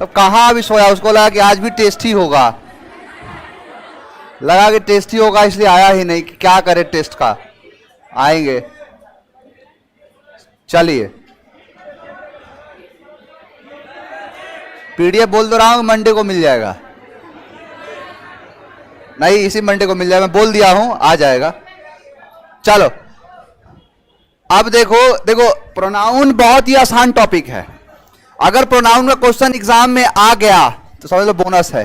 तो कहाँ अभी सोया, उसको लगा कि आज भी टेस्टी होगा, लगा कि टेस्टी होगा इसलिए आया ही नहीं कि क्या करे टेस्ट का, आएंगे। चलिए पीडीएफ बोल दो रहा हूं, मंडे को मिल जाएगा, नहीं इसी मंडे को मिल जाएगा, मैं बोल दिया हूं आ जाएगा। चलो अब देखो प्रोनाउन बहुत ही आसान टॉपिक है। अगर प्रोनाउन का क्वेश्चन एग्जाम में आ गया तो समझ लो बोनस है।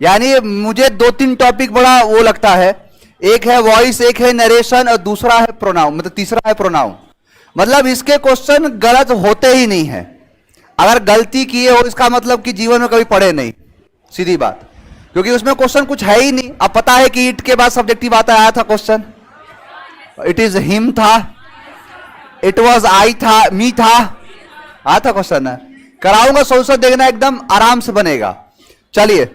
यानी मुझे 2-3 टॉपिक बड़ा वो लगता है, एक है वॉइस, एक है नरेशन और दूसरा है प्रोनाउन, मतलब तीसरा है प्रोनाउन। मतलब इसके क्वेश्चन गलत होते ही नहीं है। अगर गलती किए हो इसका मतलब कि जीवन में कभी पढ़े नहीं, सीधी बात, क्योंकि उसमें क्वेश्चन कुछ है ही नहीं। अब पता है कि इट के बाद सब्जेक्टिव आता आया था क्वेश्चन, इट इज हिम था, इट वॉज आई था, मी था, आया था क्वेश्चन है। कराऊंगा सोल्यूशन, देखना एकदम आराम से बनेगा। चलिए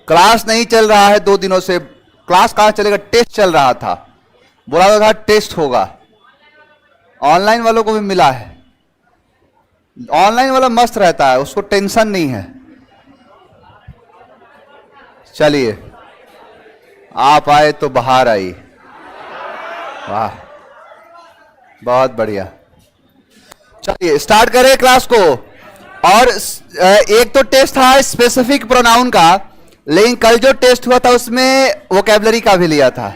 क्लास नहीं चल रहा है 2 दिनों से, क्लास कहां चलेगा, टेस्ट चल रहा था, बोला तो था टेस्ट होगा। ऑनलाइन वालों को भी मिला है, ऑनलाइन वाला मस्त रहता है, उसको टेंशन नहीं है। चलिए आप आए तो बाहर आई, वाह बहुत बढ़िया। चलिए स्टार्ट करें क्लास को। और एक तो टेस्ट था स्पेसिफिक प्रोनाउन का, लेकिन कल जो टेस्ट हुआ था उसमें वोकैबुलरी का भी लिया था,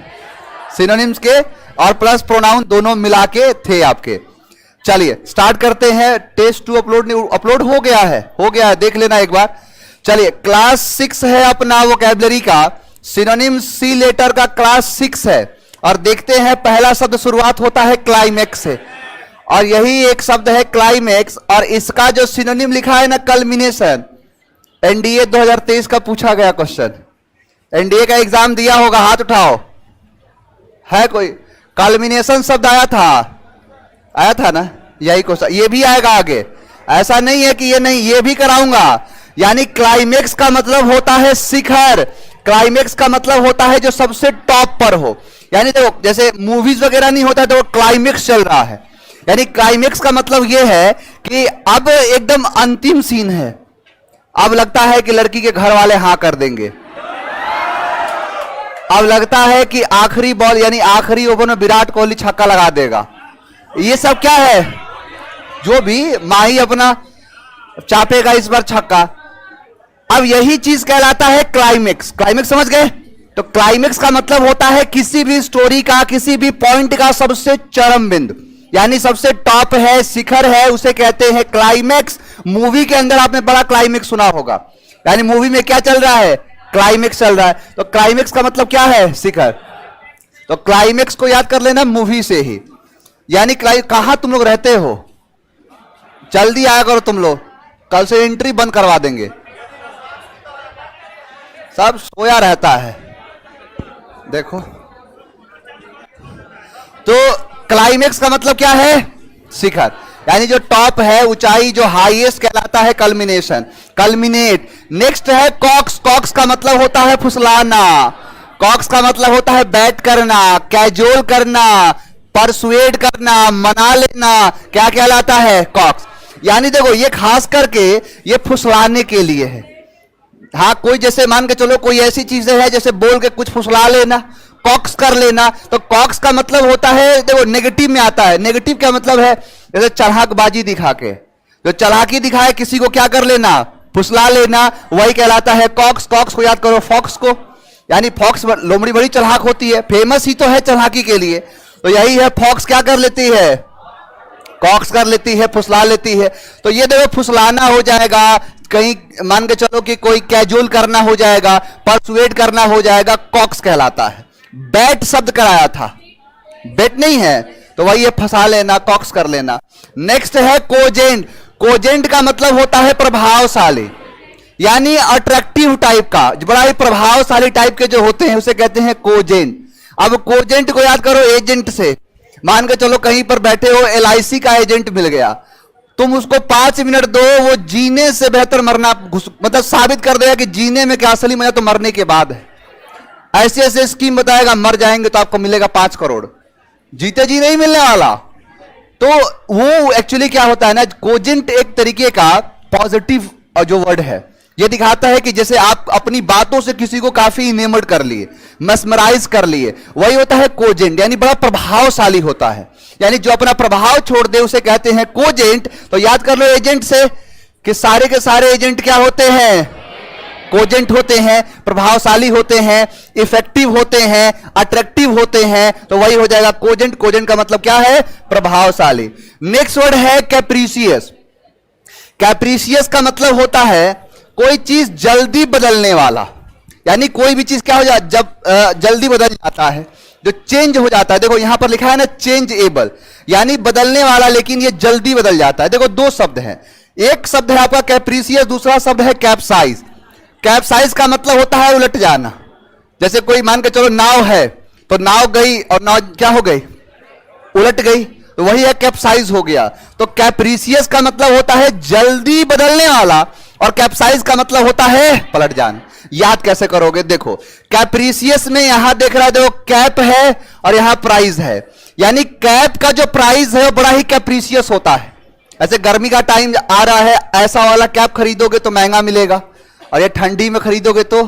सिनोनिम्स के और प्लस प्रोनाउन दोनों मिला के थे आपके। चलिए स्टार्ट करते हैं। टेस्ट 2 अपलोड हो गया है, देख लेना एक बार। चलिए क्लास 6 है अपना वोकैबुलरी का, सिनोनिम सी लेटर का क्लास 6 है। और देखते हैं पहला शब्द शुरुआत होता है क्लाइमेक्स से, और यही एक शब्द है क्लाइमेक्स, और इसका जो सिनोनिम लिखा है ना कल्मिनेशन। एनडीए 2023 का पूछा गया क्वेश्चन, एनडीए का एग्जाम दिया होगा, हाथ उठाओ, है कोई? कल्मिनेशन शब्द आया था ना, यही क्वेश्चन, ये भी आएगा आगे, ऐसा नहीं है कि ये नहीं, ये भी कराऊंगा। यानी क्लाइमेक्स का मतलब होता है शिखर, क्लाइमेक्स का मतलब होता है जो सबसे टॉप पर हो। यानी देखो जैसे मूवीज वगैरह नहीं होता तो वो क्लाइमेक्स चल रहा है, यानी क्लाइमेक्स का मतलब ये है कि अब एकदम अंतिम सीन है, अब लगता है कि लड़की के घर वाले हाँ कर देंगे, अब लगता है कि आखिरी बॉल यानी आखिरी ओवर में विराट कोहली छक्का लगा देगा। ये सब क्या है, जो भी माही अपना चापेगा इस बार छक्का, अब यही चीज कहलाता है क्लाइमेक्स। क्लाइमेक्स समझ गए? तो क्लाइमेक्स का मतलब होता है किसी भी स्टोरी का, किसी भी पॉइंट का सबसे चरम बिंदु, यानी सबसे टॉप है, शिखर है, उसे कहते हैं क्लाइमेक्स। मूवी के अंदर आपने बड़ा क्लाइमेक्स सुना होगा, यानी मूवी में क्या चल रहा है, क्लाइमेक्स चल रहा है। तो क्लाइमेक्स का मतलब क्या है, शिखर। तो क्लाइमेक्स को याद कर लेना मूवी से ही। यानी कहां तुम लोग रहते हो, जल्दी आया करो तुम लोग, कल से एंट्री बंद करवा देंगे, सब सोया रहता है। देखो तो क्लाइमेक्स का मतलब क्या है, शिखर, यानी जो टॉप है, ऊंचाई, जो हाईएस्ट कहलाता है कल्मिनेशन, कल्मिनेट। नेक्स्ट है कॉक्स। कॉक्स का मतलब होता है फुसलाना, कॉक्स का मतलब होता है बैट करना, कैजुअल करना, परसुएड करना, मना लेना, क्या कहलाता है, कॉक्स। यानी देखो ये खास करके ये फुसलाने के लिए है। हाँ कोई जैसे मान के चलो कोई ऐसी चीजें है जैसे बोल के कुछ फुसला लेना, कॉक्स कर लेना, तो कॉक्स का मतलब होता है, देखो नेगेटिव में आता है। नेगेटिव क्या मतलब है, जैसे चढ़ाकबाजी दिखा के, जो चालाकी दिखाए किसी को क्या कर लेना, फुसला लेना, वही कहलाता है कॉक्स। कॉक्स को याद करो फॉक्स को, यानी फॉक्स लोमड़ी बड़ी चढ़ाक होती है, फेमस ही तो है चढ़ाकी के लिए, तो यही है फॉक्स क्या कर लेती है, कॉक्स कर लेती है, फुसला लेती है। तो ये देखो फुसलाना हो जाएगा, कहीं मान के चलो कि कोई कैजुअल करना हो जाएगा, परसुएड करना हो जाएगा, कॉक्स कहलाता है। बैट शब्द कराया था, बेट नहीं है, तो वही है फंसा लेना, कॉक्स कर लेना। नेक्स्ट है कोजेंट। कोजेंट का मतलब होता है प्रभावशाली, यानी अट्रैक्टिव टाइप का, बड़ा ही प्रभावशाली टाइप के जो होते हैं उसे कहते हैं कोजेंट। अब कोजेंट को याद करो एजेंट से, मान के चलो कहीं पर बैठे हो, एलआईसी का एजेंट मिल गया, तुम उसको 5 मिनट दो, वो जीने से बेहतर मरना मतलब साबित कर देगा कि जीने में क्या असली मजा तो मरने के बाद है। ऐसे ऐसे स्कीम बताएगा, मर जाएंगे तो आपको मिलेगा 5 करोड़, जीते जी नहीं मिलने वाला। तो वो एक्चुअली क्या होता है ना, कोजेंट एक तरीके का पॉजिटिव और जो वर्ड है ये दिखाता है कि जैसे आप अपनी बातों से किसी को काफी इनेमर्ड कर लिए, mesmerize कर लिए, वही होता है कोजेंट, यानी बड़ा प्रभावशाली होता है। यानी जो अपना प्रभाव छोड़ दे उसे कहते हैं कोजेंट। तो याद कर लो एजेंट से कि सारे के सारे एजेंट क्या होते हैं? कोजेंट होते हैं, प्रभावशाली होते हैं, इफेक्टिव होते हैं, अट्रैक्टिव होते हैं। तो वही हो जाएगा कोजेंट। कोजेंट का मतलब क्या है? प्रभावशाली। नेक्स्ट वर्ड है कैप्रीशियस। कैप्रीशियस का मतलब होता है कोई चीज जल्दी बदलने वाला, यानी कोई भी चीज क्या हो जाता जब जल्दी बदल जाता है, जो चेंज हो जाता है। देखो यहां पर लिखा है ना चेंजेबल, यानी बदलने वाला, लेकिन ये जल्दी बदल जाता है। देखो दो शब्द हैं, एक शब्द है आपका कैप्रीशियस, दूसरा शब्द है कैप्साइज। कैप्साइज का मतलब होता है उलट जाना। जैसे कोई मान के चलो नाव है, तो नाव गई और नाव क्या हो गई? उलट गई, तो वही है कैप्साइज हो गया। तो कैप्रीशियस का मतलब होता है जल्दी बदलने वाला, और कैप्साइज का मतलब होता है पलट जाना। याद कैसे करोगे? देखो कैप्रीशियस में यहां देख रहा है, देखो कैप है और यहां प्राइस है, यानी कैप का जो प्राइस है वो बड़ा ही कैप्रीशियस होता है। ऐसे गर्मी का टाइम आ रहा है, ऐसा वाला कैप खरीदोगे तो महंगा मिलेगा, और ये ठंडी में खरीदोगे तो,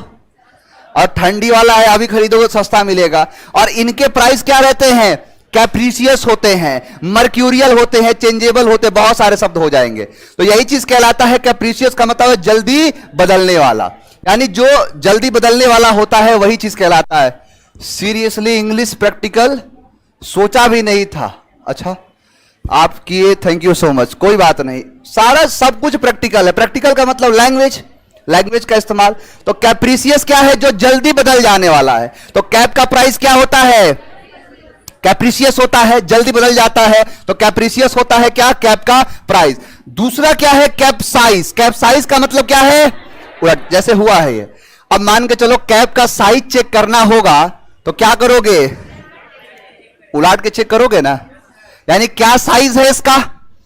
और ठंडी वाला है अभी खरीदोगे तो सस्ता मिलेगा। और इनके प्राइस क्या रहते हैं? कैप्रीशियस होते हैं, मर्क्यूरियल होते हैं, चेंजेबल होते हैं, बहुत सारे शब्द हो जाएंगे। तो यही चीज कहलाता है कैप्रीशियस का मतलब है जल्दी बदलने वाला, यानी जो जल्दी बदलने वाला होता है वही चीज कहलाता है। सीरियसली इंग्लिश प्रैक्टिकल सोचा भी नहीं था। अच्छा आप किए, थैंक यू सो मच, कोई बात नहीं, सारा सब कुछ प्रैक्टिकल है। प्रैक्टिकल का मतलब लैंग्वेज, लैंग्वेज का इस्तेमाल। तो कैप्रीशियस क्या है? जो जल्दी बदल जाने वाला है। तो कैप का प्राइस क्या होता है? कैप्रीशियस होता है, जल्दी बदल जाता है, तो कैप्रीशियस होता है क्या? कैप का प्राइस। दूसरा क्या है? कैप्साइज। कैप्साइज का मतलब क्या है? उलट, जैसे हुआ है ये। अब मान के चलो कैप का साइज चेक करना होगा, तो क्या करोगे? उलट के चेक करोगे ना, यानी क्या साइज है इसका।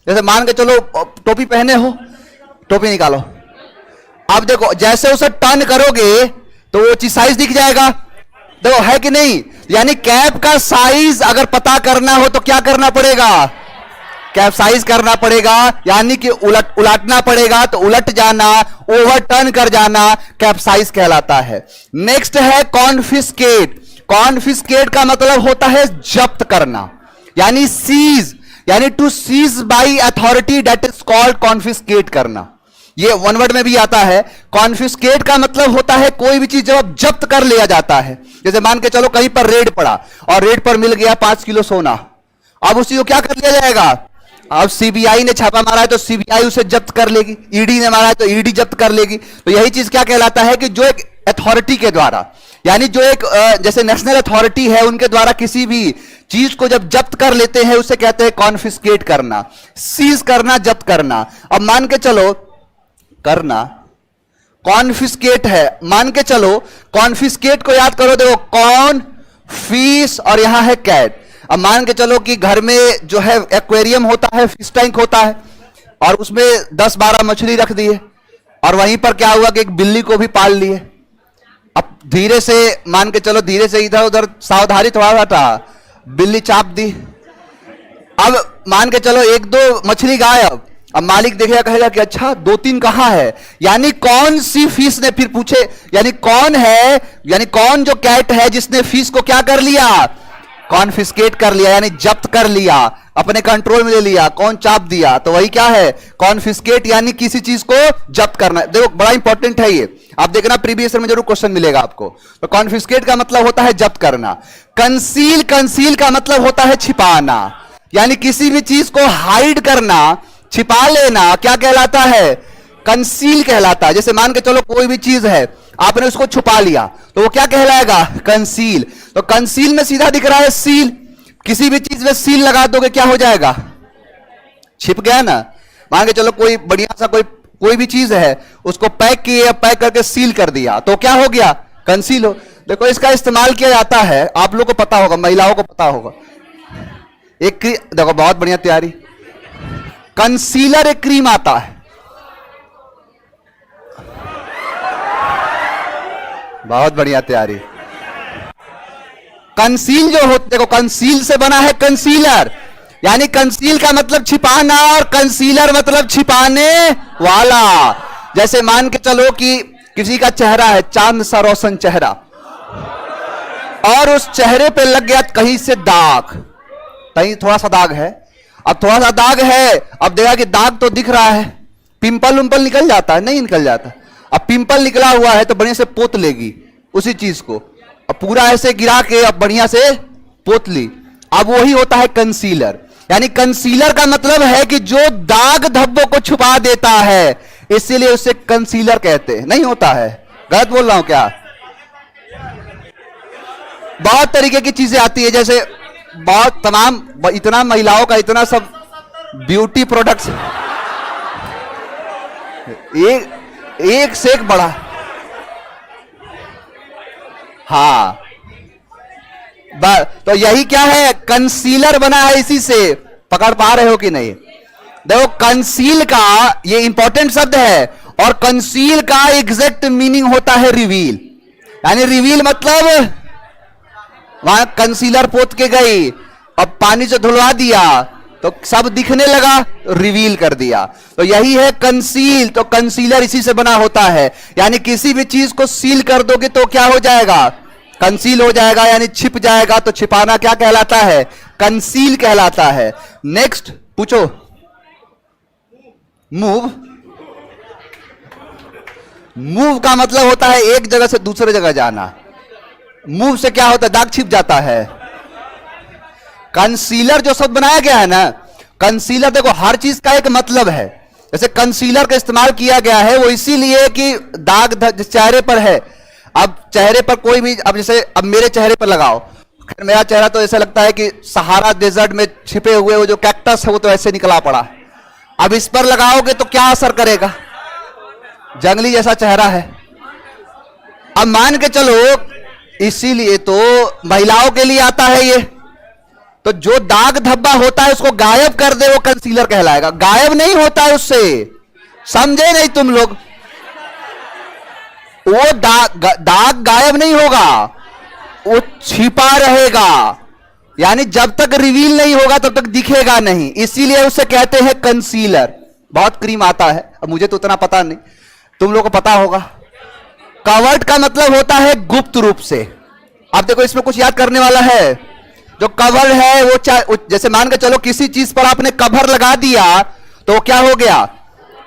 जैसे मान के चलो टोपी पहने हो, टोपी निकालो, अब देखो जैसे उसे टर्न करोगे तो वो चीज साइज दिख जाएगा, देखो है कि नहीं। यानी कैप का साइज अगर पता करना हो तो क्या करना पड़ेगा? कैप साइज करना पड़ेगा, यानी कि उलटना पड़ेगा। तो उलट जाना, ओवरटर्न कर जाना कैप्साइज कहलाता है। नेक्स्ट है कॉन्फिस्केट। कॉन्फिस्केट का मतलब होता है जब्त करना, यानी सीज, यानी two seize by authority, that is called confiscate करना। ये वन वर्ड में भी आता है। कॉन्फिस्केट का मतलब होता है कोई भी चीज जब जब्त कर लिया जाता है। जैसे मान के चलो कहीं पर रेड पड़ा और रेड पर मिल गया 5 किलो सोना, अब उसी को क्या कर लिया जाएगा? अब सीबीआई ने छापा मारा है तो सीबीआई उसे जब्त कर लेगी, ईडी ने मारा है तो ईडी जब्त कर लेगी। तो यही चीज क्या कहलाता है कि जो एक अथॉरिटी के द्वारा, यानी जो एक जैसे नेशनल अथॉरिटी है उनके द्वारा किसी भी चीज को जब जब्त कर लेते हैं उसे कहते हैं कॉन्फिस्केट करना, सीज करना, जब्त करना। अब मान के चलो करना कॉन्फिस्केट है, मान के चलो कॉन्फिस्केट को याद करो, देखो कॉन, फिश और यहां है कैट। अब मान के चलो कि घर में जो है एक्वेरियम होता है, फिश टैंक होता है, और उसमें 10-12 मछली रख दिए, और वहीं पर क्या हुआ कि एक बिल्ली को भी पाल लिए। अब धीरे से मान के चलो, धीरे से इधर उधर सावधानी थोड़ा सा था, बिल्ली चाप दी। अब मान के चलो 1-2 मछली गायब। अब मालिक देखेगा, कहेगा कि अच्छा 2-3 कहां है, यानी कौन सी फिश ने, फिर पूछे यानी कौन है, यानी कौन जो कैट है जिसने फिश को क्या कर लिया? कॉन्फिस्केट कर लिया, यानी जब्त कर लिया, अपने कंट्रोल में ले लिया, कौन चाप दिया। तो वही क्या है? कॉन्फिस्केट, यानी किसी चीज को जब्त करना। देखो बड़ा इंपॉर्टेंट है ये, आप देखना प्रीवियस ईयर में जरूर क्वेश्चन मिलेगा आपको। तो कॉन्फिस्केट का मतलब होता है जब्त करना। कंसील, कंसील का मतलब होता है छिपाना, यानी किसी भी चीज को हाइड करना, छिपा लेना, क्या कहलाता है? कंसील कहलाता है। जैसे मान के चलो कोई भी चीज है, आपने उसको छुपा लिया, तो वो क्या कहलाएगा? कंसील। तो कंसील में सीधा दिख रहा है सील, किसी भी चीज में सील लगा दोगे क्या हो जाएगा? छिप गया ना। मान के चलो कोई बढ़िया सा कोई भी चीज है, उसको पैक किए, पैक करके सील कर दिया, तो क्या हो गया? कंसील हो। देखो इसका इस्तेमाल किया जाता है, आप लोगों को पता होगा, महिलाओं को पता होगा। एक देखो बहुत बढ़िया तैयारी, कंसीलर एक क्रीम आता है, बहुत बढ़िया तैयारी। कंसील जो होता, देखो कंसील से बना है कंसीलर, यानी कंसील का मतलब छिपाना और कंसीलर मतलब छिपाने वाला। जैसे मान के चलो कि किसी का चेहरा है चांद सा रोशन चेहरा, और उस चेहरे पे लग गया कहीं से दाग, कहीं थोड़ा सा दाग है, अब थोड़ा सा दाग है, अब देखा कि दाग तो दिख रहा है, पिंपल उम्पल निकल जाता है, नहीं निकल जाता। अब पिंपल निकला हुआ है तो बढ़िया से पोत लेगी उसी चीज को, अब पूरा ऐसे गिरा के अब बढ़िया से पोत ली। अब वही होता है कंसीलर। यानी कंसीलर का मतलब है कि जो दाग धब्बों को छुपा देता है, इसीलिए उसे कंसीलर कहते हैं। नहीं होता है, गलत बोल रहा हूं क्या? बहुत तरीके की चीजें आती है, जैसे बहुत तमाम इतना महिलाओं का इतना सब ब्यूटी प्रोडक्ट्स, एक से एक बड़ा। हाँ, तो यही क्या है, कंसीलर बना है इसी से। पकड़ पा रहे हो कि नहीं? देखो, कंसील का ये इंपॉर्टेंट शब्द है, और कंसील का एग्जैक्ट मीनिंग होता है रिवील। यानी रिवील मतलब वहां कंसीलर पोत के गई, अब पानी से धुलवा दिया तो सब दिखने लगा, रिवील कर दिया। तो यही है कंसील। तो कंसीलर इसी से बना होता है। यानी किसी भी चीज को सील कर दोगे तो क्या हो जाएगा, कंसील हो जाएगा, यानी छिप जाएगा। तो छिपाना क्या कहलाता है, कंसील कहलाता है। नेक्स्ट पूछो। मूव। मूव का मतलब होता है एक जगह से दूसरे जगह जाना। मूव से क्या होता है, दाग छिप जाता है। कंसीलर जो शब्द बनाया गया है ना, कंसीलर देखो हर चीज का एक मतलब है। जैसे कंसीलर का इस्तेमाल किया गया है वो इसीलिए कि दाग चेहरे पर है। अब चेहरे पर कोई भी, अब जैसे अब मेरे चेहरे पर लगाओ, मेरा चेहरा तो ऐसा लगता है कि सहारा डेजर्ट में छिपे हुए वो जो कैक्टस है वो तो ऐसे निकला पड़ा। अब इस पर लगाओगे तो क्या असर करेगा, जंगली जैसा चेहरा है। अब मान के चलो, इसीलिए तो महिलाओं के लिए आता है ये। तो जो दाग धब्बा होता है उसको गायब कर दे, वो कंसीलर कहलाएगा। गायब नहीं होता है उससे, समझे नहीं तुम लोग? वो दाग गायब नहीं होगा, वो छिपा रहेगा। यानी जब तक रिवील नहीं होगा तब तक दिखेगा नहीं, इसीलिए उसे कहते हैं कंसीलर। बहुत क्रीम आता है, अब मुझे तो उतना पता नहीं, तुम लोगों को पता होगा। कवर्ड का मतलब होता है गुप्त रूप से। अब देखो इसमें कुछ याद करने वाला है। जो कवर है वो जैसे मान के चलो किसी चीज पर आपने कवर लगा दिया तो वो क्या हो गया,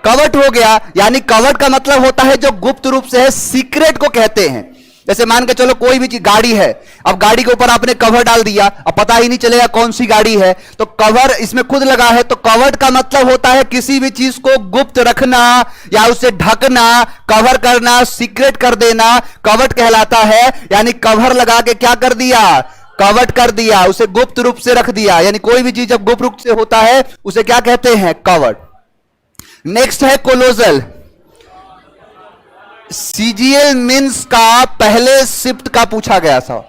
कवर्ड हो गया। यानी कवर्ड का मतलब होता है जो गुप्त रूप से है, सीक्रेट को कहते हैं। जैसे मान के चलो कोई भी चीज, गाड़ी है, अब गाड़ी के ऊपर आपने कवर डाल दिया, अब पता ही नहीं चलेगा कौन सी गाड़ी है, तो कवर इसमें खुद लगा है। तो कवर्ड का मतलब होता है किसी भी चीज को गुप्त रखना या उसे ढकना, कवर करना, सीक्रेट कर देना, कवर्ड कहलाता है। यानी कवर लगा के क्या कर दिया, कवर्ड कर दिया, उसे गुप्त रूप से रख दिया। यानी कोई भी चीज जब गुप्त रूप से होता है उसे क्या कहते हैं, कवर्ड। नेक्स्ट है कोलोजल। सीजीएल मीन्स का पहले शिफ्ट का पूछा गया था।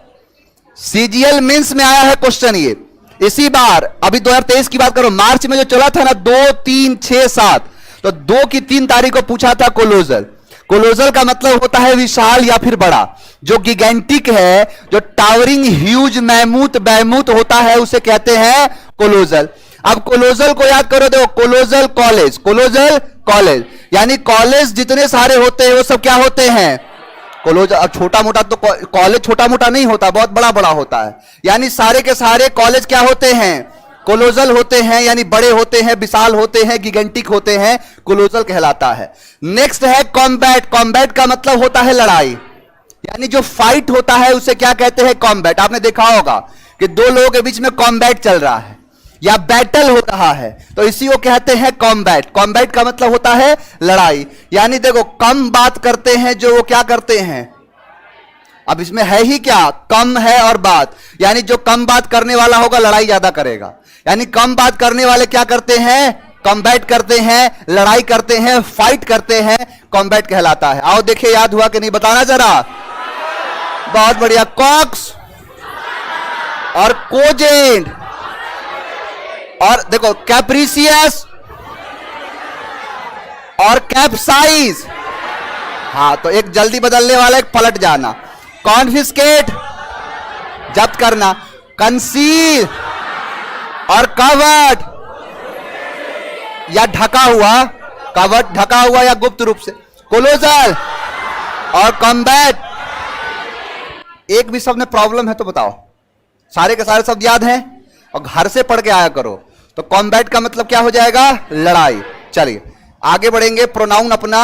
सीजीएल मीन्स में आया है क्वेश्चन ये इसी बार, अभी 2023 की बात करो, मार्च में जो चला था ना 2, 3, 6, 7, तो 2 की 3 तारीख को पूछा था कोलोजल। कोलोजल का मतलब होता है विशाल या फिर बड़ा, जो गिगेंटिक है, जो टावरिंग ह्यूज मैमूथ बैमूथ होता है, उसे कहते हैं कोलोजल। अब कोलोजल को याद करो, देखो कोलोजल कॉलेज, कोलोजल कॉलेज, यानी कॉलेज जितने सारे होते हैं वो सब क्या होते हैं, कोलोजल। अब छोटा मोटा तो कॉलेज छोटा मोटा नहीं होता, बहुत बड़ा बड़ा होता है। यानी सारे के सारे कॉलेज क्या होते हैं, कोलोजल होते हैं। यानी बड़े होते हैं, विशाल होते हैं, गिगेंटिक होते हैं, कोलोजल कहलाता है। नेक्स्ट है कॉम्बैट। कॉम्बैट का मतलब होता है लड़ाई, यानी जो फाइट होता है उसे क्या कहते हैं, कॉम्बैट। आपने देखा होगा कि 2 लोगों के बीच में कॉम्बैट चल रहा है या बैटल हो रहा है, तो इसी को कहते हैं कॉम्बैट। कॉम्बैट का मतलब होता है लड़ाई। यानी देखो कम बात करते हैं जो वो क्या करते हैं, अब इसमें है ही क्या, कम है और बात, यानी जो कम बात करने वाला होगा लड़ाई ज्यादा करेगा। यानी कम बात करने वाले क्या करते हैं, कॉम्बैट करते हैं, लड़ाई करते हैं, फाइट करते हैं, कॉम्बैट कहलाता है। आओ देखिए याद हुआ कि नहीं, बताना जरा। बहुत बढ़िया। कॉक्स और कोजेंट, और देखो कैप्रिसियस और कैप्साइज। हाँ, तो एक जल्दी बदलने वाला, एक पलट जाना। कॉन्फिस्केट जब्त करना, कंसील और कवर्ड या ढका हुआ, कवर्ड ढका हुआ या गुप्त रूप से। क्लोजर और कॉम्बैट। एक भी शब्द में प्रॉब्लम है तो बताओ, सारे के सारे शब्द याद हैं और घर से पढ़ के आया करो। तो कॉम्बैट का मतलब क्या हो जाएगा? लड़ाई। चलिए आगे बढ़ेंगे। प्रोनाउन अपना